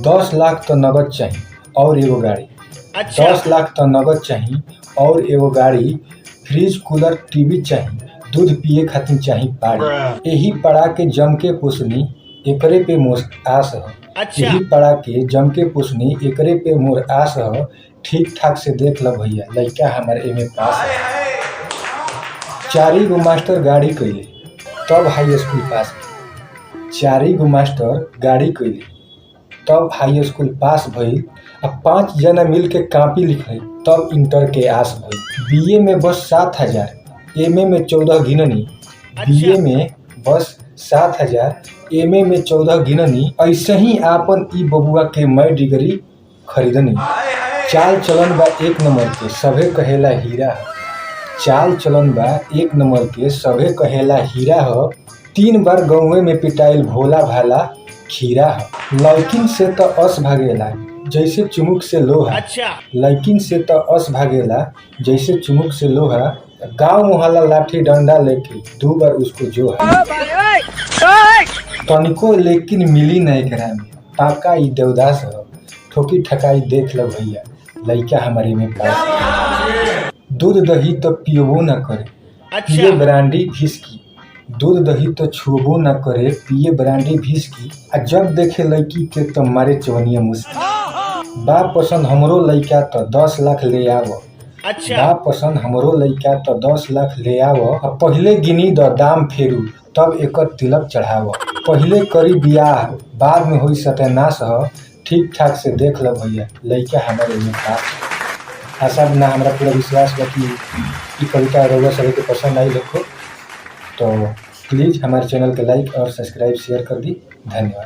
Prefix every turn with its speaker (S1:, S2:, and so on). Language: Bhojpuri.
S1: 10 लाख तो नगद चाहिए और एगो गाड़ी। 10 लाख तो नगद चाहिए और एगो गाड़ी, फ्रिज कूलर टीवी चाहिए, दूध पिए खातिर चाहिए पानी। यही पड़ा के जम के पोसनी एकरे पे मोर आस ह। यही पड़ा के जम के पोसनी एकरे पे मोर आस ह। ठीक ठाक से देख ल भैया लइका हमार एमे पास है। 4 गो मास्टर गाड़ी कइले तब हाई स्कूल पास। 4 गो मास्टर गाड़ी कइले तब हाई स्कूल पास भइल। अब 5 जना मिल के कॉपी लिखले तब इंटर के आस भइल। बीए में बस 7,000, एमए में 14 गिननी। बीए में बस 7,000, एमए में 14 गिननी। ऐसे ही आपन ई बबुआ के मैं डिग्री खरीदनी। चाल चलन बा 1 नंबर के सभे कहेला हीरा ह। चाल चलन बा 1 नंबर के सभे कहेला हीरा ह। 3 बार गौवे में पिटाइल भोला भाला खीरा ह। लड़किन से त अस भागेला जैसे चुमुक से लोहा। लड़किन से त अस भागेला जैसे चुमुक से लोहा। गांव मोहल्ला लाठी डंडा लेके 2 बार उसको जोहा। तनिको लेकिन मिली ना एकरा में, पाका ई देवदास ह। ठोकी ठकाई देख ल भैया लइका हमारे में पास। दूध दही तो पियबो न करे, पिए ब्रांडी विस्की। दूध दही तो छुबो न करे, पिए ब्रांडी विस्की। आ जब देखे लड़की के तो मारे चवनिया मुस्की। बा पसंद हमरो लइका तो 10 लाख ले आवो। बा पसंद हमरो लइका तो 10 लाख ले आवो। पहिले गिनी द दाम फेरू तब एकर तिलक चढ़ावो। पहिले करी बियाह बाद में होई सत्यानाश ह। ठीक ठाक से देख ल भैया लइका हमारे में पास। आशा ना हमरा पूरा विश्वास बा कि ई कविता रउआ सभी के पसंद आई होखो। तो प्लीज़ हमारे चैनल के लाइक और सब्सक्राइब शेयर कर दी। धन्यवाद।